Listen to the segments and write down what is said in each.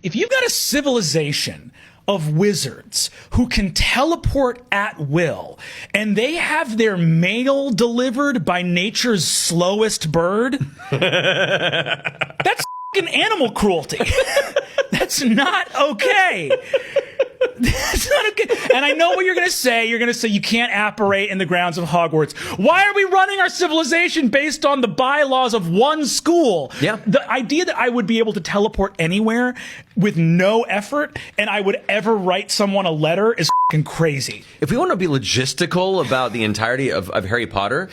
If you've got a civilization of wizards who can teleport at will, and they have their mail delivered by nature's slowest bird, that's fucking animal cruelty. That's not okay. That's not okay. And I know what you're going to say. You're going to say you can't apparate in the grounds of Hogwarts. Why are we running our civilization based on the bylaws of one school? Yeah. The idea that I would be able to teleport anywhere with no effort and I would ever write someone a letter is fucking crazy. If we want to be logistical about the entirety of Harry Potter,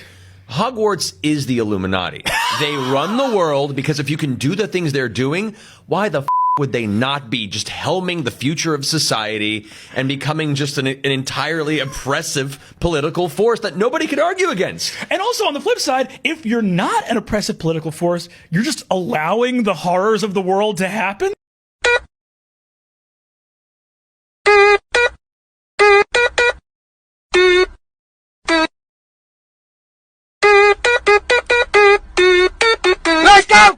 Hogwarts is the Illuminati. They run the world because if you can do the things they're doing, why the would they not be just helming the future of society and becoming just an entirely oppressive political force that nobody could argue against? And also on the flip side, if you're not an oppressive political force, you're just allowing the horrors of the world to happen? Let's go!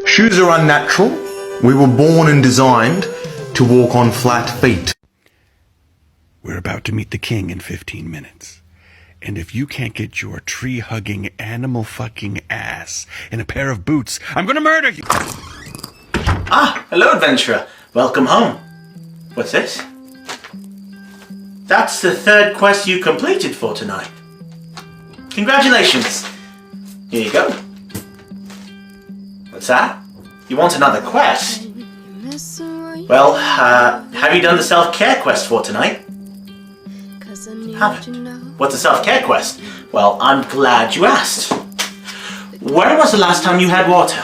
Shoes are unnatural. We were born and designed to walk on flat feet. We're about to meet the king in 15 minutes. And if you can't get your tree-hugging, animal-fucking ass in a pair of boots, I'm gonna murder you! Ah, hello adventurer. Welcome home. What's this? That's the third quest you completed for tonight. Congratulations. Here you go. What's that? You want another quest? Well, have you done the self-care quest for tonight? Haven't. What's a self-care quest? Well, I'm glad you asked. When was the last time you had water?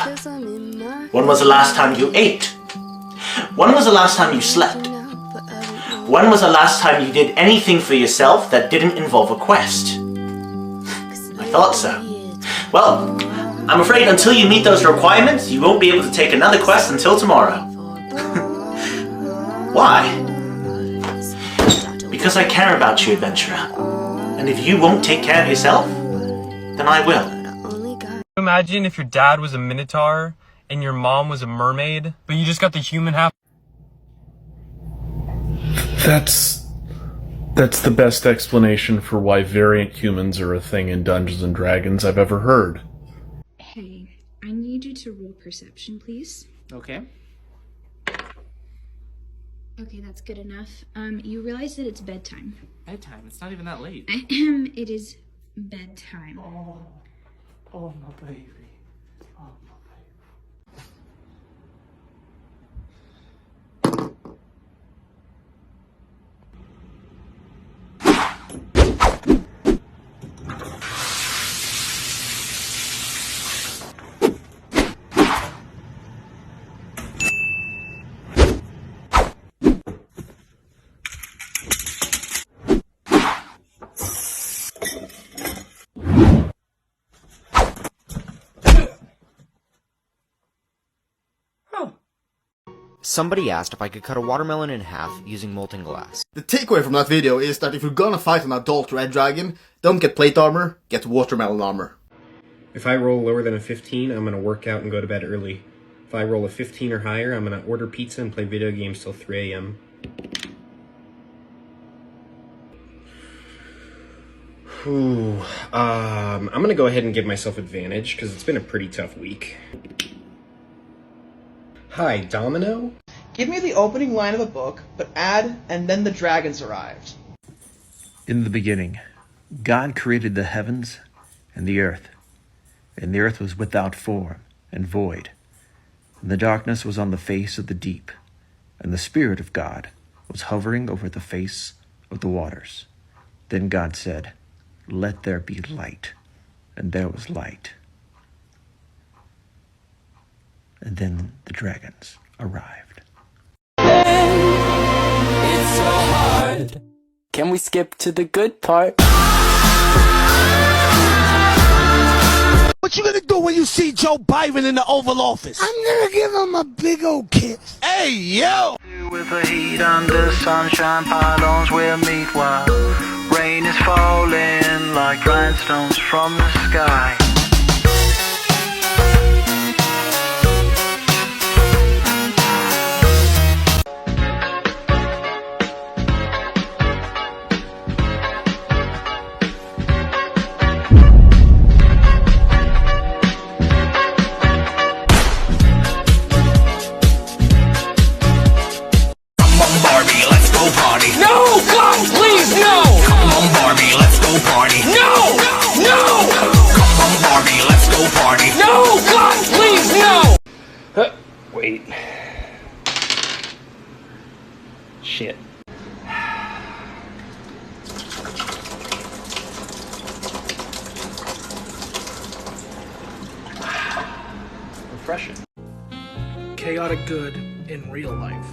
When was the last time you ate? When was the last time you slept? When was the last time you did anything for yourself that didn't involve a quest? I thought so. Well, I'm afraid until you meet those requirements, you won't be able to take another quest until tomorrow. Why? Because I care about you, adventurer. And if you won't take care of yourself, then I will. Imagine if your dad was a minotaur and your mom was a mermaid, but you just got the human half. That's the best explanation for why variant humans are a thing in Dungeons and Dragons I've ever heard. Hey, I need you to roll perception, please. Okay. Okay, that's good enough. You realize that it's bedtime. Bedtime? It's not even that late. It is bedtime. Oh, my baby. Oh, my baby. Somebody asked if I could cut a watermelon in half using molten glass. The takeaway from that video is that if you're gonna fight an adult red dragon, don't get plate armor, get watermelon armor. If I roll lower than a 15, I'm gonna work out and go to bed early. If I roll a 15 or higher, I'm gonna order pizza and play video games till 3 a.m. I'm gonna go ahead and give myself advantage, because it's been a pretty tough week. Hi, Domino? Give me the opening line of a book, but add, and then the dragons arrived. In the beginning, God created the heavens and the earth was without form and void, and the darkness was on the face of the deep, and the Spirit of God was hovering over the face of the waters. Then God said, "Let there be light," and there was light. And then the dragons arrived. It's so hard. Can we skip to the good part? What you gonna do when you see Joe Biden in the Oval Office? I'm gonna give him a big old kiss. Hey, yo! With the heat under sunshine, pylons will meet while rain is falling like grindstones from the sky. Barbie, let's go party. No! God, please, no! Come on, Barbie, let's go party. No! No! Come on, Barbie, let's go party. No! God, please, no! Wait. Shit. Refreshing. Chaotic good in real life.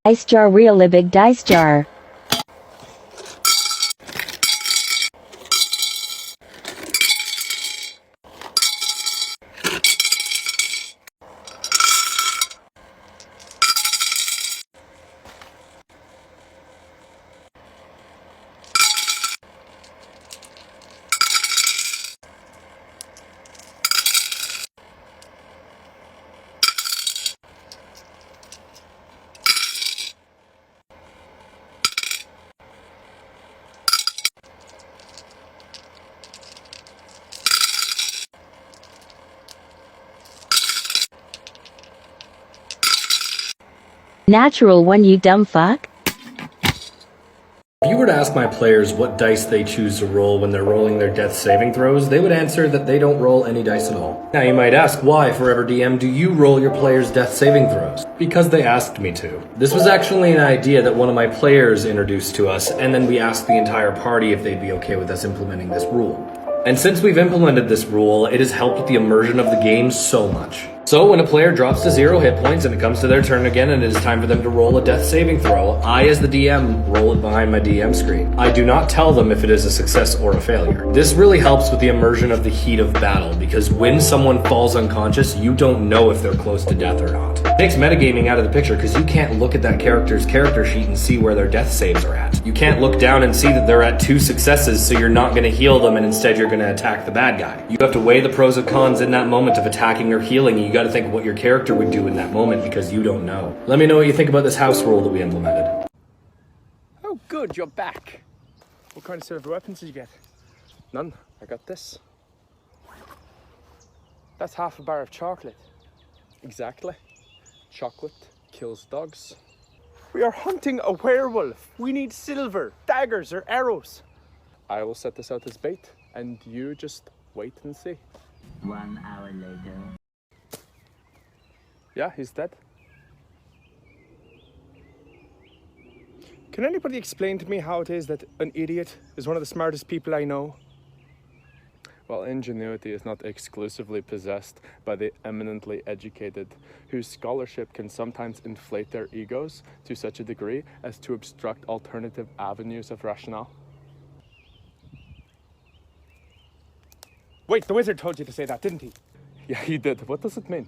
Dice jar, really big dice jar. Natural one, you dumb fuck. If you were to ask my players what dice they choose to roll when they're rolling their death saving throws, they would answer that they don't roll any dice at all. Now you might ask, why, Forever DM, do you roll your players' death saving throws? Because they asked me to. This was actually an idea that one of my players introduced to us, and then we asked the entire party if they'd be okay with us implementing this rule. And since we've implemented this rule, it has helped with the immersion of the game so much. So when a player drops to 0 hit points and it comes to their turn again and it is time for them to roll a death saving throw, I as the DM roll it behind my DM screen. I do not tell them if it is a success or a failure. This really helps with the immersion of the heat of battle, because when someone falls unconscious, you don't know if they're close to death or not. It takes metagaming out of the picture because you can't look at that character's character sheet and see where their death saves are at. You can't look down and see that they're at 2 successes, so you're not going to heal them and instead you're going to attack the bad guy. You have to weigh the pros and cons in that moment of attacking or healing, and you got to think of what your character would do in that moment because you don't know. Let me know what you think about this house rule that we implemented. Oh good, you're back. What kind of silver weapons did you get? None. I got this. That's half a bar of chocolate. Exactly. Chocolate kills dogs. We are hunting a werewolf. We need silver, daggers or arrows. I will set this out as bait and you just wait and see. 1 hour later. Yeah, he's dead. Can anybody explain to me how it is that an idiot is one of the smartest people I know? Well, ingenuity is not exclusively possessed by the eminently educated, whose scholarship can sometimes inflate their egos to such a degree as to obstruct alternative avenues of rationale. Wait, the wizard told you to say that, didn't he? Yeah, he did. What does it mean?